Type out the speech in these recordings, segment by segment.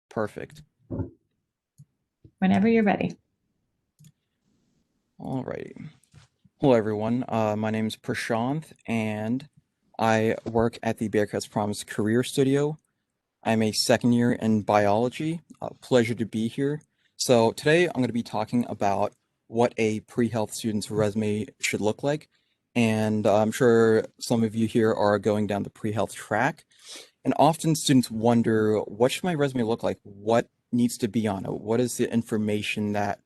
Perfect. Whenever you're ready. Alrighty. Hello, everyone. My name is Prashanth, and I work at the Bearcat Promise Career Studio. I'm a second year in biology. Pleasure to be here. So today I'm going to be talking about what a pre-health student's resume should look like. And I'm sure some of you here are going down the pre-health track. And often students wonder, what should my resume look like? What needs to be on it? What is the information that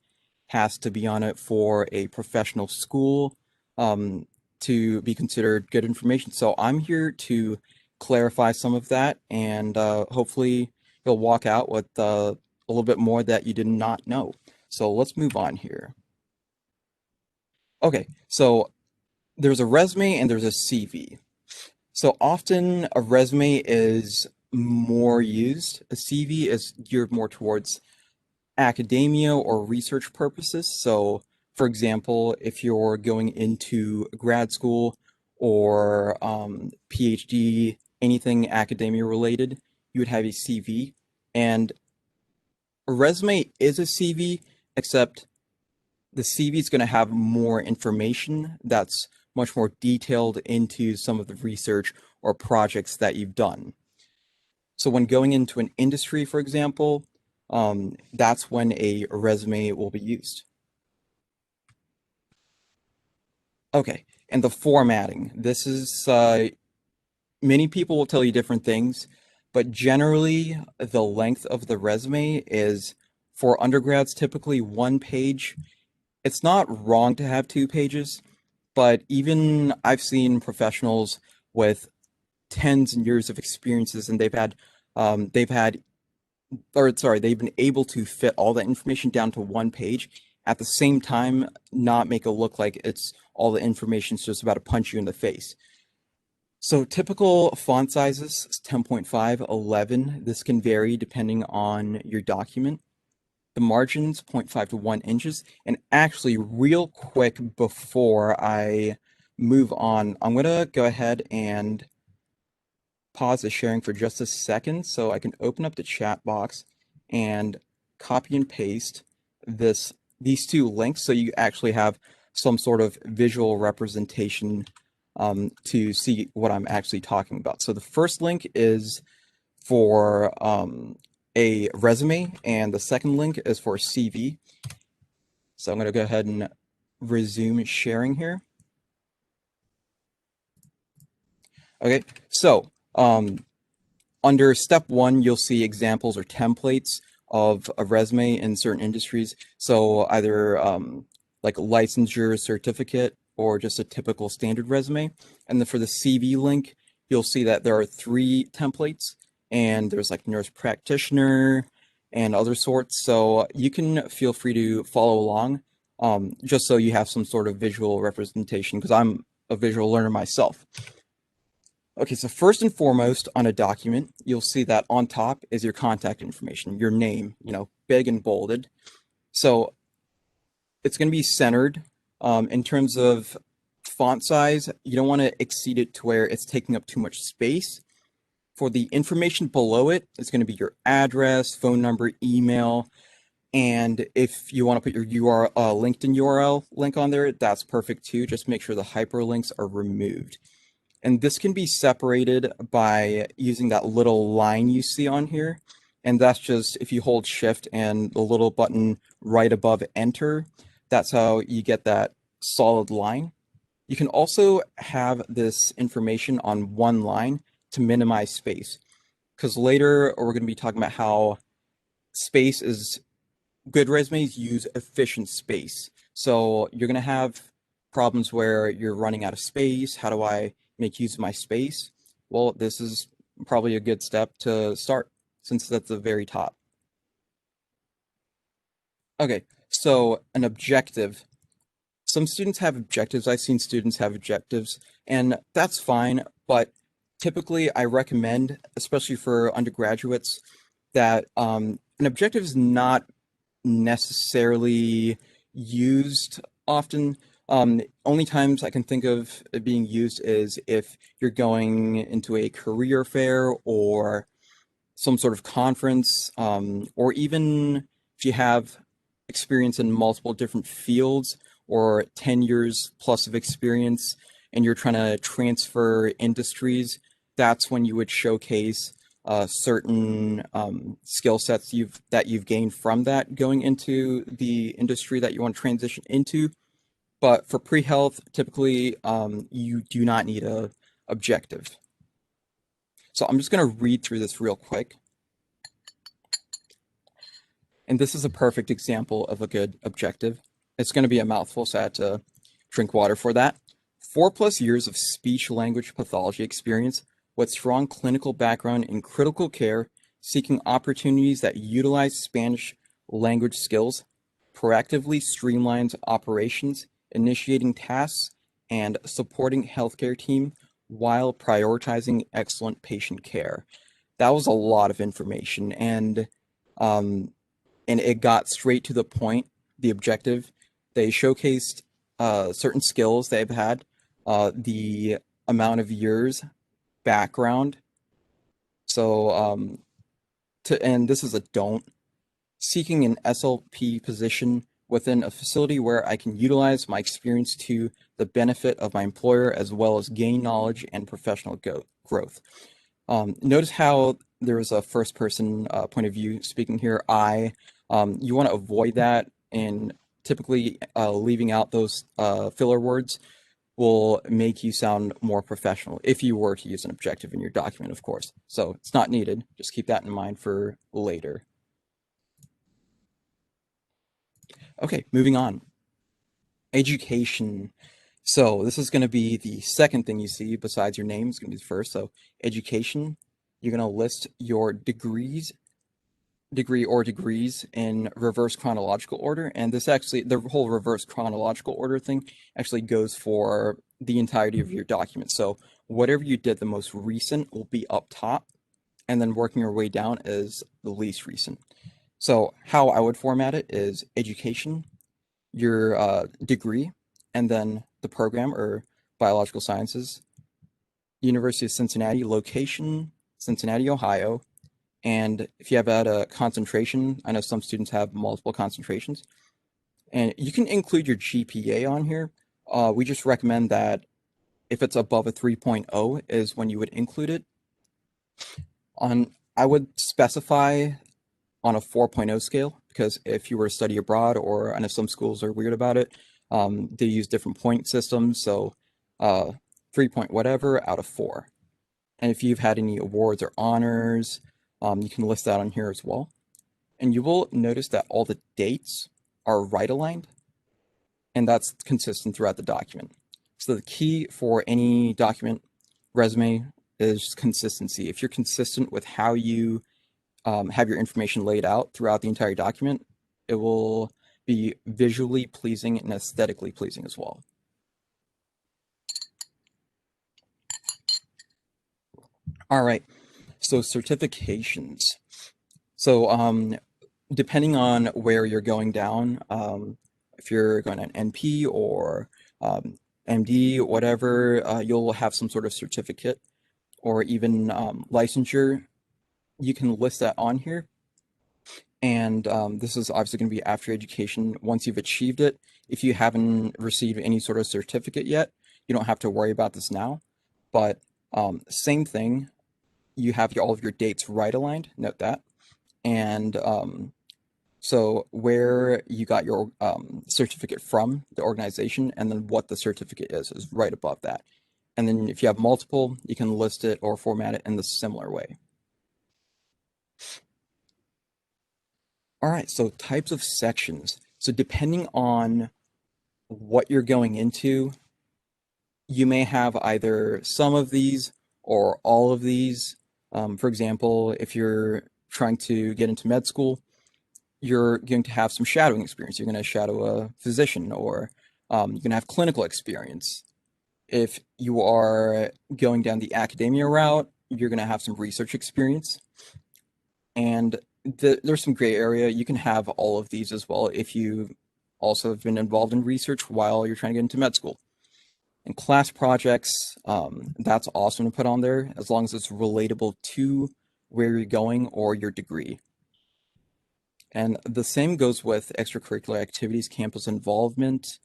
has to be on it for a professional school um, to be considered good information? So I'm here to clarify some of that, and hopefully you'll walk out with a little bit more that you did not know. So let's move on here. Okay, so there's a resume and there's a CV. So often a resume is more used. A CV is geared more towards academia or research purposes. So, for example, if you're going into grad school or PhD, anything academia related, you would have a CV. And a resume is a CV, except the CV is going to have more information that's much more detailed into some of the research or projects that you've done. So when going into an industry, for example, that's when a resume will be used. Okay, and the formatting. This is many people will tell you different things, but generally the length of the resume is for undergrads typically 1 page. It's not wrong to have 2 pages, but even I've seen professionals with tens and years of experiences, and they've had or sorry, they've been able to fit all that information down to 1 page at the same time, not make it look like it's all the information's just about to punch you in the face. So typical font sizes is 10.5, 11. This can vary depending on your document. The margins 0.5 to 1 inches. And actually, real quick before I move on, I'm gonna go ahead and pause the sharing for just a second so I can open up the chat box and copy and paste these two links so you actually have some sort of visual representation to see what I'm actually talking about. So the first link is for a resume, and the second link is for a CV. So I'm going to go ahead and resume sharing here. Okay, so under step one, you'll see examples or templates of a resume in certain industries. So either like a licensure certificate or just a typical standard resume. And then for the CV link, you'll see that there are 3 templates, and there's like nurse practitioner and other sorts. So you can feel free to follow along just so you have some sort of visual representation, because I'm a visual learner myself. Okay, so first and foremost on a document, you'll see that on top is your contact information, your name, big and bolded. So it's going to be centered. In terms of font size, you don't want to exceed it to where it's taking up too much space. For the information below it, it's going to be your address, phone number, email, and if you want to put your URL, LinkedIn URL link on there, that's perfect too. Just make sure the hyperlinks are removed. And this can be separated by using that little line you see on here. And that's just if you hold shift and the little button right above enter, that's how you get that solid line. You can also have this information on one line to minimize space, because later we're going to be talking about how space is good resumes use efficient space. So you're going to have problems where you're running out of space. How do I make use of my space? Well, this is probably a good step to start since that's the very top. Okay, so an objective. Some students have objectives. I've seen students have objectives, and that's fine. But typically, I recommend, especially for undergraduates, that an objective is not necessarily used often. Only times I can think of it being used is if you're going into a career fair or some sort of conference, or even if you have experience in multiple different fields or 10 years plus of experience and you're trying to transfer industries, that's when you would showcase certain skill sets that you've gained from that going into the industry that you want to transition into. But for pre-health, typically you do not need a objective. So I'm just going to read through this real quick. And this is a perfect example of a good objective. It's going to be a mouthful, so I had to drink water for that. 4+ years of speech language pathology experience with strong clinical background in critical care, seeking opportunities that utilize Spanish language skills, proactively streamlines operations, initiating tasks, and supporting healthcare team while prioritizing excellent patient care. That was a lot of information, um, and it got straight to the point, the objective. They showcased certain skills they've had, the amount of years, background. So, and this is a don't, seeking an SLP position within a facility where I can utilize my experience to the benefit of my employer as well as gain knowledge and professional growth. Notice how there was a first person point of view speaking here. You want to avoid that, and typically leaving out those filler words will make you sound more professional if you were to use an objective in your document, of course. So it's not needed. Just keep that in mind for later. Okay, moving on. Education. So this is going to be the second thing you see besides your name. It's going to be the first. So education, you're going to list your degree or degrees in reverse chronological order. And this actually, the whole reverse chronological order thing actually goes for the entirety of your document. So whatever you did the most recent will be up top, and then working your way down is the least recent. So how I would format it is education, your degree, and then the program or biological sciences, University of Cincinnati, location, Cincinnati, Ohio. And if you have had a concentration, I know some students have multiple concentrations, and you can include your GPA on here. We just recommend that if it's above a 3.0 is when you would include it. I would specify on a 4.0 scale, because if you were to study abroad, or I know some schools are weird about it, they use different point systems. So 3 point whatever out of 4. And if you've had any awards or honors, you can list that on here as well. And you will notice that all the dates are right aligned, and that's consistent throughout the document. So the key for any document, resume, is consistency. If you're consistent with how you have your information laid out throughout the entire document, it will be visually pleasing and aesthetically pleasing as well. All right, so certifications. So depending on where you're going down, if you're going to an NP or MD, whatever, you'll have some sort of certificate or even licensure. You can list that on here. And this is obviously going to be after education once you've achieved it. If you haven't received any sort of certificate yet, you don't have to worry about this now. But same thing, you have all of your dates right aligned, note that. And so where you got your certificate from, the organization, and then what the certificate is right above that. And then if you have multiple, you can list it or format it in the similar way. All right, so types of sections. So depending on what you're going into, you may have either some of these or all of these. For example, if you're trying to get into med school, you're going to have some shadowing experience. You're going to shadow a physician, or you're going to have clinical experience. If you are going down the academia route, you're going to have some research experience. And there's some gray area. You can have all of these as well if you also have been involved in research while you're trying to get into med school. And class projects, that's awesome to put on there as long as it's relatable to where you're going, or your degree. And the same goes with extracurricular activities, campus involvement.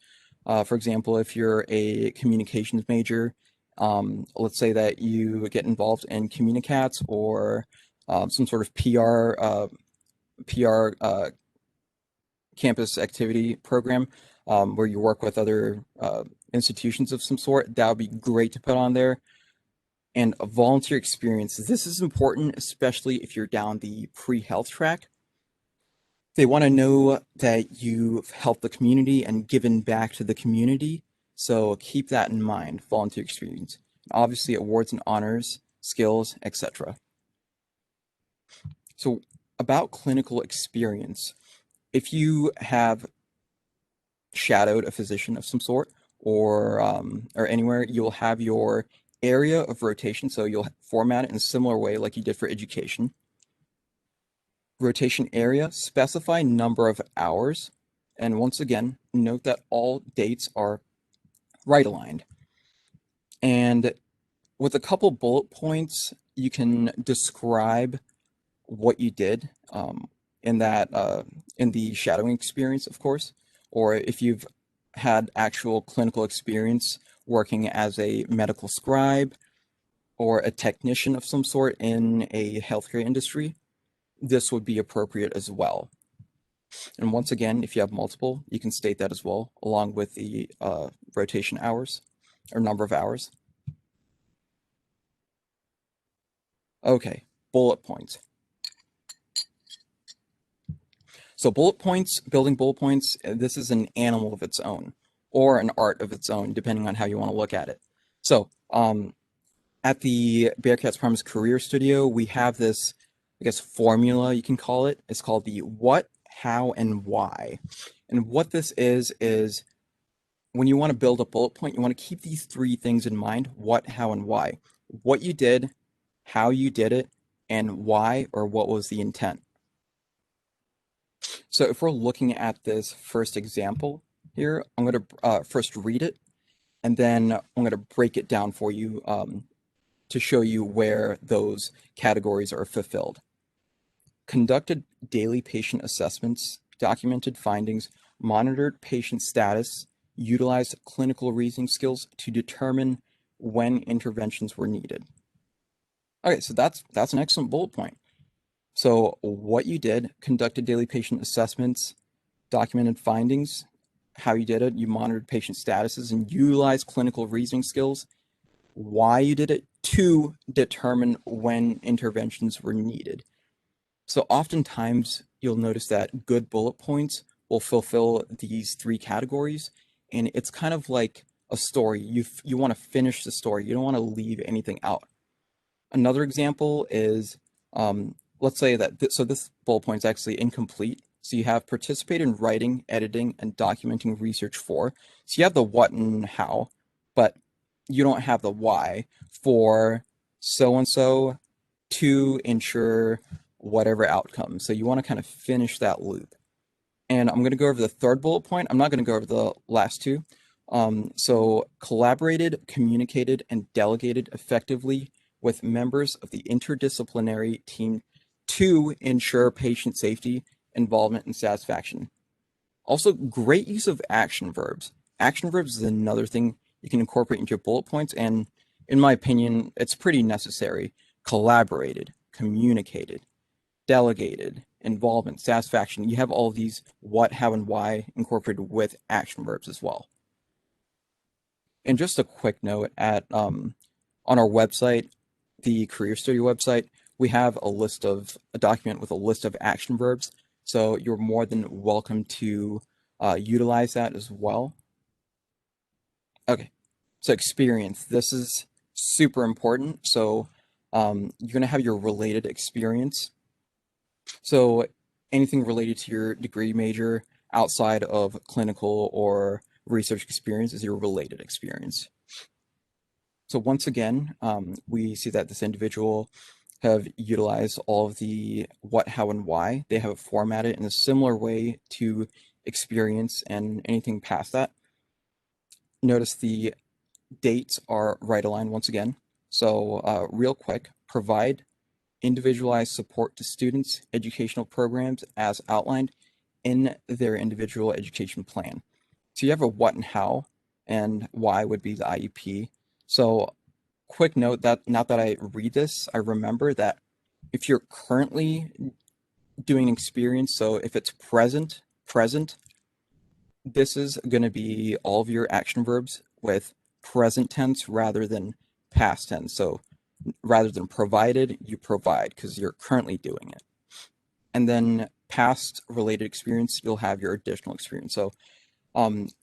For example, if you're a communications major, let's say that you get involved in Communicats or some sort of PR campus activity program where you work with other institutions of some sort, that would be great to put on there. And a volunteer experience. This is important, especially if you're down the pre-health track. They want to know that you've helped the community and given back to the community. So keep that in mind, volunteer experience. Obviously, awards and honors, skills, etc. So about clinical experience, if you have shadowed a physician of some sort or anywhere, you'll have your area of rotation. So you'll format it in a similar way like you did for education. Rotation area, specify number of hours. And once again, note that all dates are right aligned. And with a couple bullet points, you can describe what you did in that in the shadowing experience, of course, or if you've had actual clinical experience working as a medical scribe or a technician of some sort in a healthcare industry, this would be appropriate as well. And once again, if you have multiple, you can state that as well, along with the rotation hours or number of hours. Okay, bullet points. So bullet points, building bullet points, this is an animal of its own or an art of its own, depending on how you want to look at it. So at the Bearcat's Promise Career Studio, we have this, I guess, formula, you can call it. It's called the what, how, and why. And what this is when you want to build a bullet point, you want to keep these three things in mind: what, how, and why. What you did, how you did it, and why, or what was the intent. So if we're looking at this first example here, I'm going to first read it, and then I'm going to break it down for you to show you where those categories are fulfilled. Conducted daily patient assessments, documented findings, monitored patient status, utilized clinical reasoning skills to determine when interventions were needed. Okay, so that's an excellent bullet point. So what you did: conducted daily patient assessments, documented findings, how you did it, you monitored patient statuses and utilized clinical reasoning skills. Why you did it: to determine when interventions were needed. So oftentimes you'll notice that good bullet points will fulfill these three categories, and it's kind of like a story. You want to finish the story. You don't want to leave anything out. Another example is, let's say that this bullet point is actually incomplete. So you have participate in writing, editing, and documenting research for. So you have the what and how, but you don't have the why for so-and-so to ensure whatever outcome. So you want to kind of finish that loop. And I'm going to go over the third bullet point. I'm not going to go over the last two. So collaborated, communicated, and delegated effectively with members of the interdisciplinary team to ensure patient safety, involvement, and satisfaction. Also, great use of action verbs. Action verbs is another thing you can incorporate into your bullet points, and in my opinion, it's pretty necessary. Collaborated, communicated, delegated, involvement, satisfaction. You have all of these what, how, and why incorporated with action verbs as well. And just a quick note, on our website, the Career Studio website, we have a document with a list of action verbs. So you're more than welcome to utilize that as well. Okay, so experience. This is super important. So you're going to have your related experience. So anything related to your degree major outside of clinical or research experience is your related experience. So once again, we see that this individual have utilized all of the what, how, and why. They have it formatted in a similar way to experience and anything past that. Notice the dates are right aligned once again. So real quick, provide individualized support to students' educational programs as outlined in their individual education plan. So you have a what and how, and why would be the IEP. So quick note that now that I read this, I remember that if you're currently doing experience, so if it's present, this is going to be all of your action verbs with present tense rather than past tense. So rather than provided, you provide because you're currently doing it. And then past related experience, you'll have your additional experience. So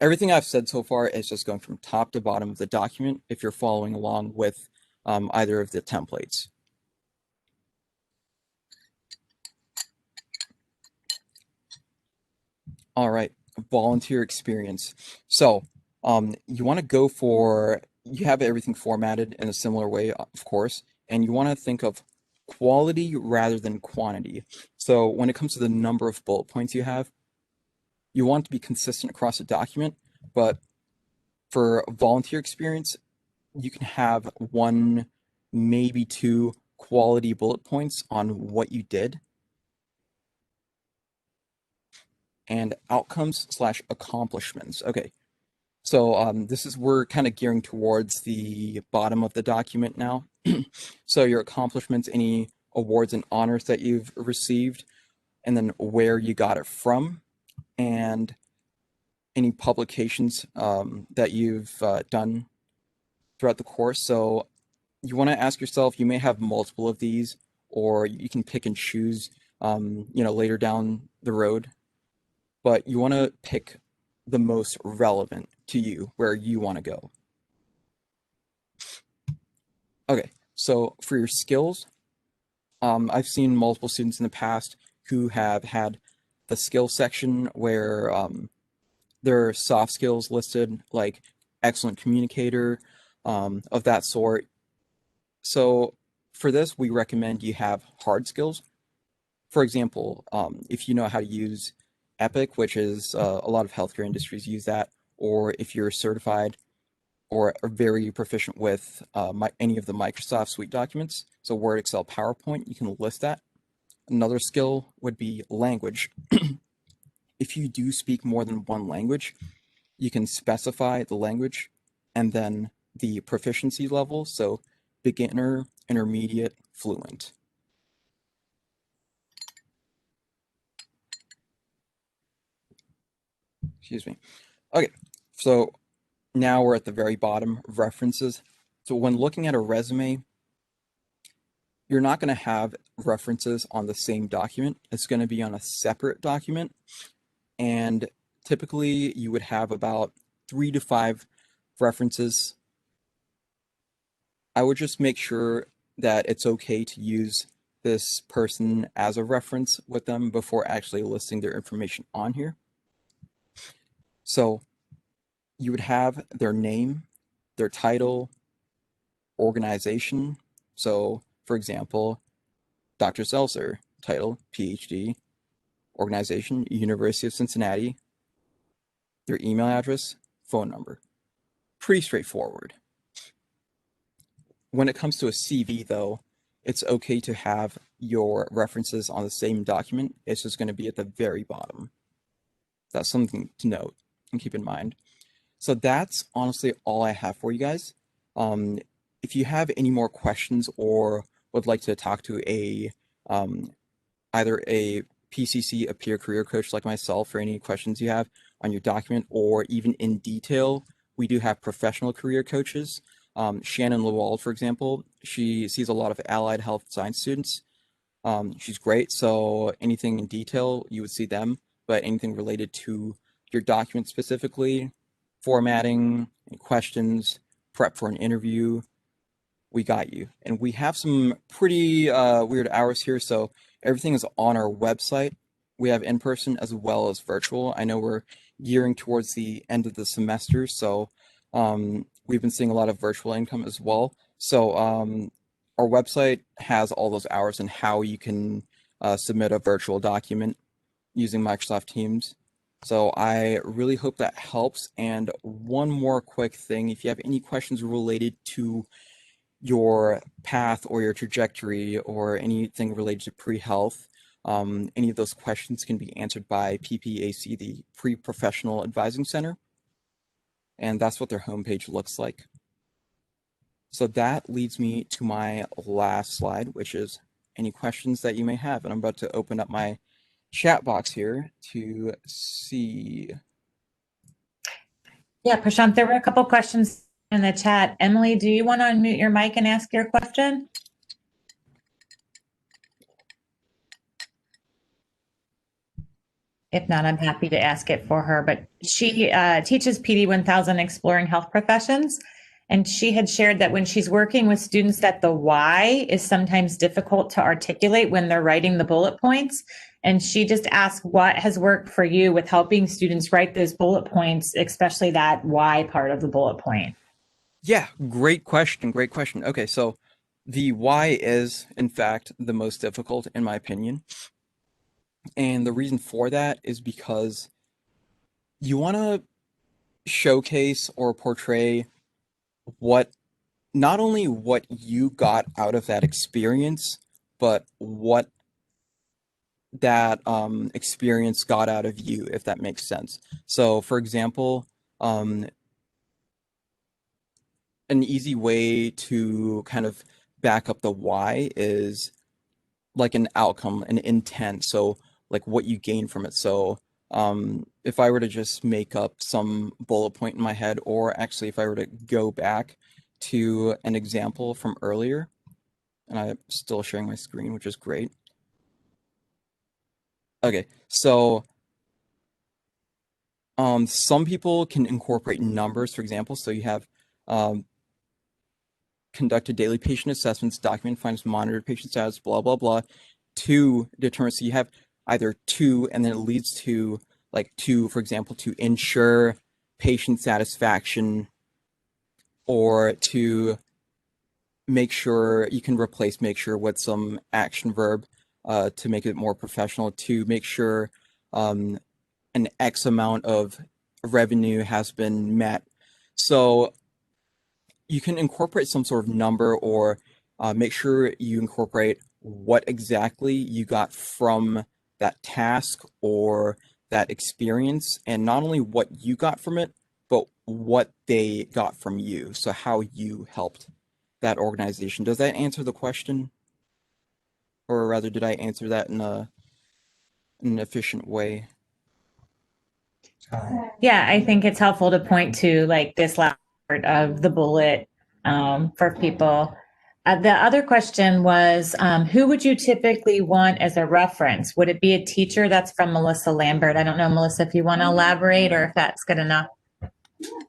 everything I've said so far is just going from top to bottom of the document if you're following along with either of the templates. All right, volunteer experience. So you want to go for, you have everything formatted in a similar way, of course, and you want to think of quality rather than quantity. So when it comes to the number of bullet points you have, you want to be consistent across the document, but for volunteer experience, you can have one, maybe two quality bullet points on what you did, and outcomes slash accomplishments. Okay, so this is, we're kind of gearing towards the bottom of the document now. So your accomplishments, any awards and honors that you've received, and then where you got it from, and any publications that you've done throughout the course. So you want to ask yourself, you may have multiple of these, or you can pick and choose, later down the road, but you want to pick the most relevant to you, where you want to go. Okay, so for your skills, I've seen multiple students in the past who have had the skill section where their soft skills listed, like excellent communicator, of that sort. So for this, we recommend you have hard skills. For example, if you know how to use Epic, which is a lot of healthcare industries use that, or if you're certified or are very proficient with any of the Microsoft Suite documents, so Word, Excel, PowerPoint, you can list that. Another skill would be language. If you do speak more than one language, you can specify the language and then the proficiency level, so beginner, intermediate, fluent. Excuse me. Okay, so now we're at the very bottom, references. So when looking at a resume, you're not going to have references on the same document. It's going to be on a separate document. And typically you would have about 3 to 5 references. I would just make sure that it's okay to use this person as a reference with them before actually listing their information on here. So you would have their name, their title, organization. So, for example, Dr. Seltzer, title, PhD, organization, University of Cincinnati, their email address, phone number. Pretty straightforward. When it comes to a CV, though, it's okay to have your references on the same document. It's just going to be at the very bottom. That's something to note and keep in mind. So that's honestly all I have for you guys. If you have any more questions or would like to talk to either a PCC, a peer career coach like myself, for any questions you have on your document, or even in detail, we do have professional career coaches. Shannon Lewald, for example, she sees a lot of allied health science students. She's great. So anything in detail, you would see them, but anything related to your document specifically, formatting, questions, prep for an interview, we got you. And we have some pretty weird hours here, so everything is on our website. We have in person as well as virtual. I know we're gearing towards the end of the semester, so we've been seeing a lot of virtual income as well. So our website has all those hours and how you can submit a virtual document using Microsoft Teams. So I really hope that helps. And one more quick thing, if you have any questions related to your path or your trajectory or anything related to pre-health, any of those questions can be answered by PPAC, the Pre-Professional Advising Center, and that's what their homepage looks like. So that leads me to my last slide, which is any questions that you may have. And I'm about to open up my chat box here to see. Yeah, Prashanth, there were a couple questions in the chat. Emily, do you want to unmute your mic and ask your question? If not, I'm happy to ask it for her. But she teaches PD 1000 Exploring Health Professions. And she had shared that when she's working with students that the why is sometimes difficult to articulate when they're writing the bullet points. And she just asked what has worked for you with helping students write those bullet points, especially that why part of the bullet point. Yeah, great question. Great question. Okay, so the why is, in fact, the most difficult, in my opinion. And the reason for that is because you want to showcase or portray what not only what you got out of that experience, but what that experience got out of you, if that makes sense. So, for example, um, an easy way to kind of back up the why is like an outcome, an intent. So, like what you gain from it. So, if I were to just make up some bullet point in my head, or actually, if I were to go back to an example from earlier, and I'm still sharing my screen, which is great. Okay, so some people can incorporate numbers, for example. So you have um, conducted daily patient assessments, document findings, monitored patient status, blah, blah, blah, to determine. So you have either to, and then it leads to like to, for example, to ensure patient satisfaction, or to make sure you can replace make sure with some action verb to make it more professional, to make sure um, an X amount of revenue has been met. So you can incorporate some sort of number, or make sure you incorporate what exactly you got from that task or that experience, and not only what you got from it, but what they got from you. So how you helped that organization. Does that answer the question? Or rather, did I answer that in an efficient way? Yeah, I think it's helpful to point to like this last part of the bullet for people. The other question was, who would you typically want as a reference? Would it be a teacher? That's from Melissa Lambert. I don't know, Melissa, if you want to elaborate or if that's good enough.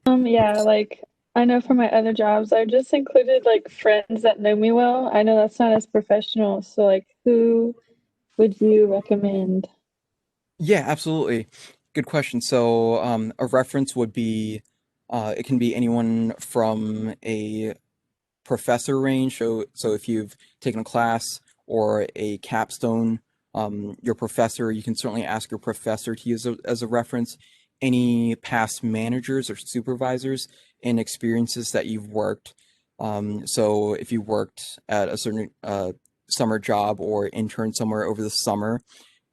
Yeah, like I know from my other jobs, I just included like friends that know me well. I know that's not as professional, so like who would you recommend? Yeah, absolutely. Good question. So, a reference would be, it can be anyone from a professor range. So if you've taken a class or a capstone, your professor, you can certainly ask your professor to use as a reference. Any past managers or supervisors and experiences that you've worked. So if you worked at a certain summer job or intern somewhere over the summer,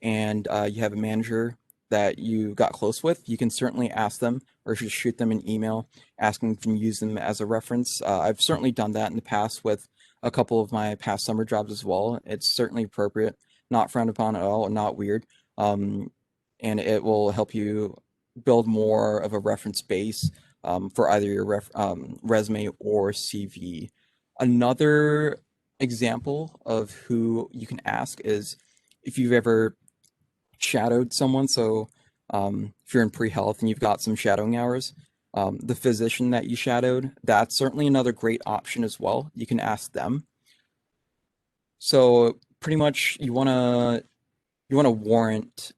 and you have a manager that you got close with, you can certainly ask them or just shoot them an email asking if you can use them as a reference. I've certainly done that in the past with a couple of my past summer jobs as well. It's certainly appropriate, not frowned upon at all, not weird. Um, and it will help you build more of a reference base for either your resume or CV. Another example of who you can ask is if you've ever shadowed someone. So if you're in pre-health and you've got some shadowing hours, the physician that you shadowed, that's certainly another great option as well. You can ask them. So pretty much you want to warrant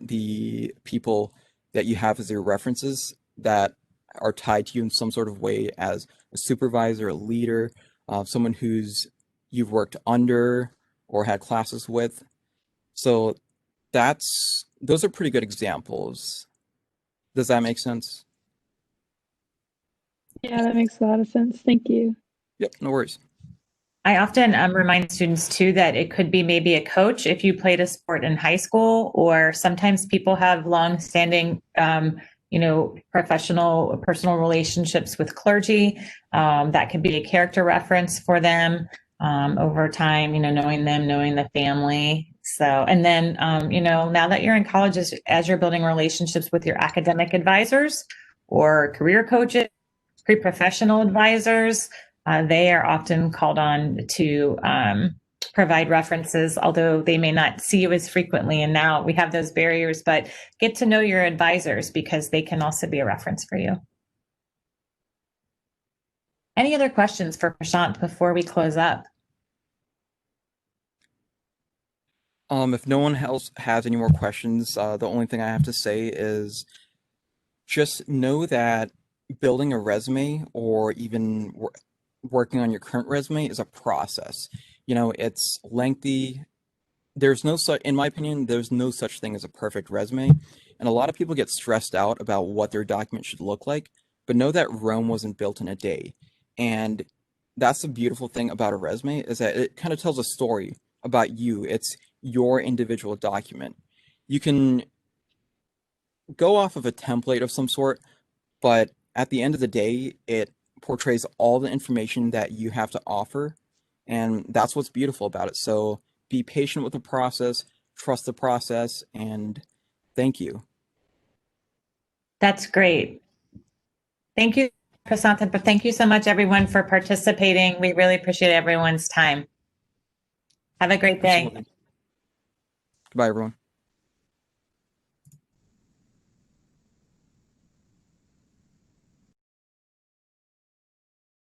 the people that you have as your references that are tied to you in some sort of way as a supervisor, a leader, someone who's you've worked under or had classes with. So those are pretty good examples. Does that make sense? Yeah, that makes a lot of sense. Thank you. Yep, no worries. I often remind students too that it could be maybe a coach if you played a sport in high school, or sometimes people have long-standing, professional, personal relationships with clergy. That could be a character reference for them over time. Knowing them, knowing the family. So, and then now that you're in college, as you're building relationships with your academic advisors or career coaches, pre-professional advisors. They are often called on to provide references, although they may not see you as frequently. And now we have those barriers, but get to know your advisors because they can also be a reference for you. Any other questions for Prashanth before we close up? If no one else has any more questions, the only thing I have to say is just know that building a resume or even working on your current resume is a process. It's lengthy. There's no such, in my opinion, there's no such thing as a perfect resume. And a lot of people get stressed out about what their document should look like, but know that Rome wasn't built in a day. And that's the beautiful thing about a resume is that it kind of tells a story about you. It's your individual document. You can go off of a template of some sort, but at the end of the day, it portrays all the information that you have to offer, and that's what's beautiful about it. So be patient with the process, trust the process, and thank you. That's great. Thank you, Prashanth, but thank you so much, everyone, for participating. We really appreciate everyone's time. Have a great day. Absolutely. Goodbye, everyone.